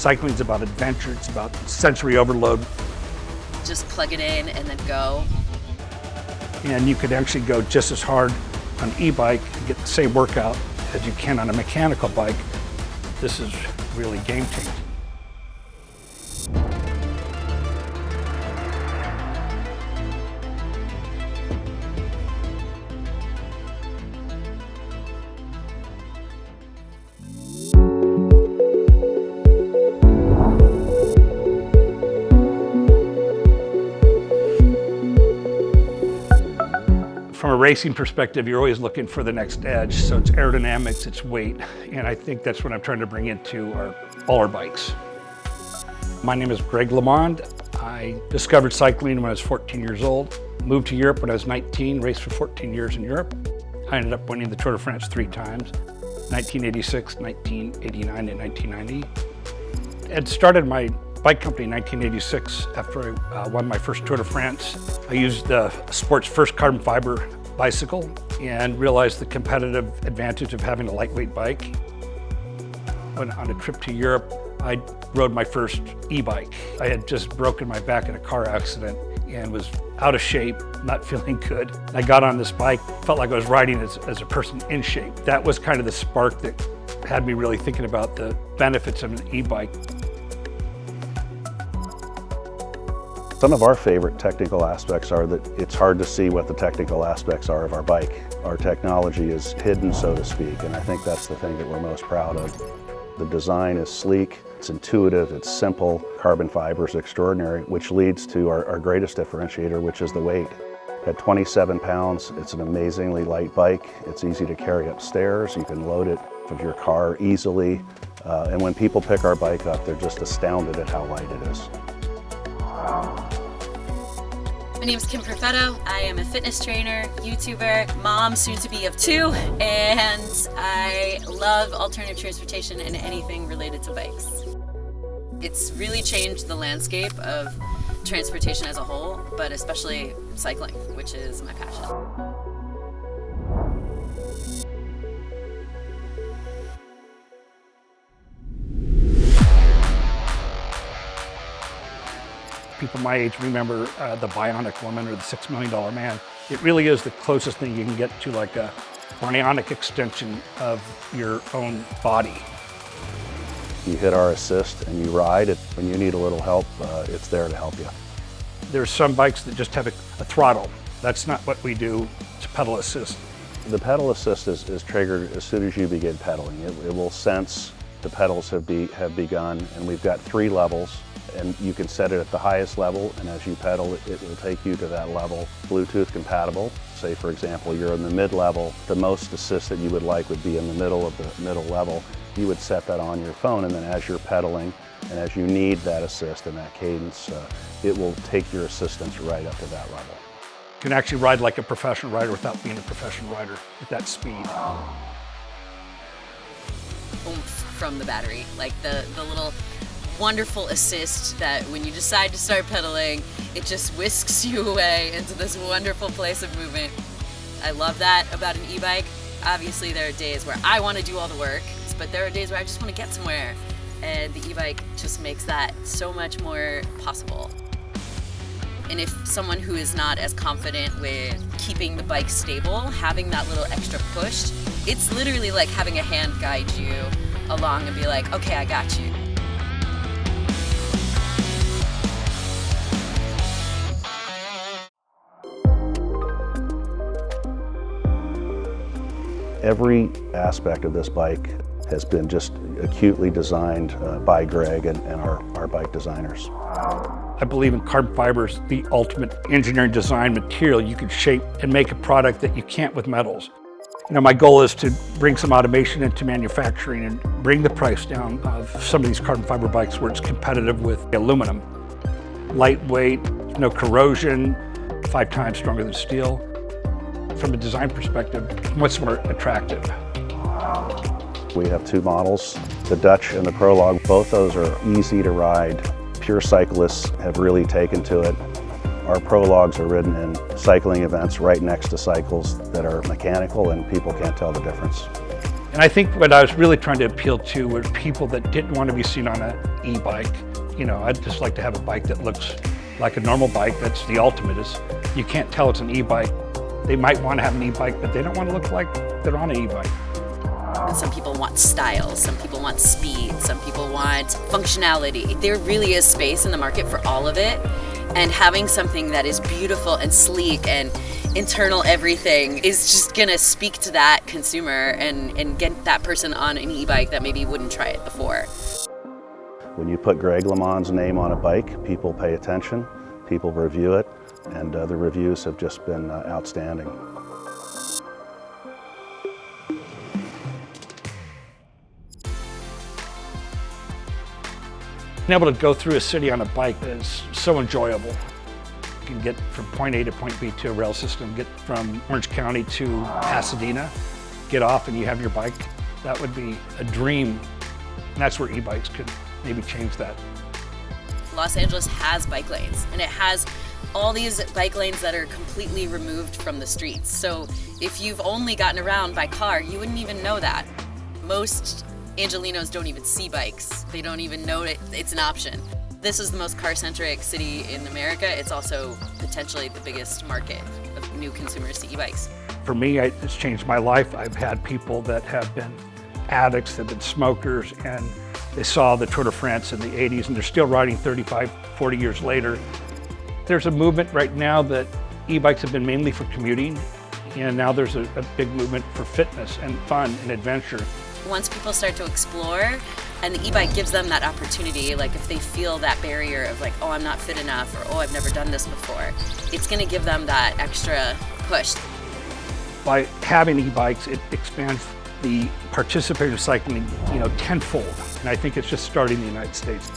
Cycling's about adventure, it's about sensory overload. Just plug it in and then go. And you could actually go just as hard on an e-bike and get the same workout as you can on a mechanical bike. This is really game-changing. From a racing perspective, you're always looking for the next edge. So it's aerodynamics, it's weight. And I think that's what I'm trying to bring into all our bikes. My name is LeMond. I discovered cycling when I was 14 years old. Moved to Europe when I was 19, raced for 14 years in Europe. I ended up winning the Tour de France 3 times, 1986, 1989, and 1990. I'd started my bike company in 1986 after I won my first Tour de France. I used the sport's first carbon fiber bicycle and realized the competitive advantage of having a lightweight bike. When on a trip to Europe, I rode my first e-bike. I had just broken my back in a car accident and was out of shape, not feeling good. I got on this bike, felt like I was riding as a person in shape. That was kind of the spark that had me really thinking about the benefits of an e-bike. Some of our favorite technical aspects are that it's hard to see what the technical aspects are of our bike. Our technology is hidden, so to speak, and I think that's the thing that we're most proud of. The design is sleek, it's intuitive, it's simple, carbon fiber is extraordinary, which leads to our greatest differentiator, which is the weight. At 27 pounds, it's an amazingly light bike. It's easy to carry upstairs. You can load it with your car easily. And when people pick our bike up, they're just astounded at how light it is. My name is Kim Perfetto. I am a fitness trainer, YouTuber, mom, soon to be of 2, and I love alternative transportation and anything related to bikes. It's really changed the landscape of transportation as a whole, but especially cycling, which is my passion. People my age remember the Bionic Woman or the $6 Million Man. It really is the closest thing you can get to like a bionic extension of your own body. You hit our assist and you ride it. When you need a little help, it's there to help you. There's some bikes that just have a throttle. That's not what we do. It's pedal assist. The pedal assist is triggered as soon as you begin pedaling. It will sense the pedals have begun, and we've got 3 levels. And you can set it at the highest level, and as you pedal, it will take you to that level. Bluetooth compatible. Say, for example, you're in the mid-level. The most assist that you would like would be in the middle of the middle level. You would set that on your phone, and then as you're pedaling, and as you need that assist and that cadence, it will take your assistance right up to that level. You can actually ride like a professional rider without being a professional rider at that speed. Oomph from the battery, like the little wonderful assist that when you decide to start pedaling, it just whisks you away into this wonderful place of movement. I love that about an e-bike. Obviously there are days where I want to do all the work, but there are days where I just want to get somewhere, and the e-bike just makes that so much more possible. And if someone who is not as confident with keeping the bike stable, having that little extra push, it's literally like having a hand guide you along and be like, okay, I got you. Every aspect of this bike has been just acutely designed by Greg and our bike designers. I believe in carbon fiber is the ultimate engineering design material. You can shape and make a product that you can't with metals. You know, my goal is to bring some automation into manufacturing and bring the price down of some of these carbon fiber bikes where it's competitive with aluminum. Lightweight, no corrosion, 5 times stronger than steel. From a design perspective, what's more attractive? We have 2 models, the Dutch and the Prologue. Both those are easy to ride. Pure cyclists have really taken to it. Our Prologues are ridden in cycling events right next to cycles that are mechanical, and people can't tell the difference. And I think what I was really trying to appeal to were people that didn't want to be seen on an e-bike. You know, I'd just like to have a bike that looks like a normal bike. That's the ultimate, is you can't tell it's an e-bike. They might want to have an e-bike, but they don't want to look like they're on an e-bike. Some people want style, some people want speed, some people want functionality. There really is space in the market for all of it. And having something that is beautiful and sleek and internal everything is just gonna speak to that consumer and get that person on an e-bike that maybe wouldn't try it before. When you put Greg LeMond's name on a bike, people pay attention, people review it, and the reviews have just been outstanding. Being able to go through a city on a bike is so enjoyable. You can get from point A to point B to a rail system, get from Orange County to Pasadena, get off and you have your bike. That would be a dream. And that's where e-bikes could maybe change that. Los Angeles has bike lanes, and it has all these bike lanes that are completely removed from the streets. So if you've only gotten around by car, you wouldn't even know that. Most Angelenos don't even see bikes. They don't even know it's an option. This is the most car-centric city in America. It's also potentially the biggest market of new consumers to e-bikes. For me, it's changed my life. I've had people that have been addicts, that have been smokers, and they saw the Tour de France in the 80s and they're still riding 35, 40 years later. There's a movement right now that e-bikes have been mainly for commuting, and now there's a big movement for fitness and fun and adventure. Once people start to explore, and the e-bike gives them that opportunity, like if they feel that barrier of like, oh, I'm not fit enough, or oh, I've never done this before, it's gonna give them that extra push. By having e-bikes, it expands the participation cycling, tenfold. And I think it's just starting in the United States.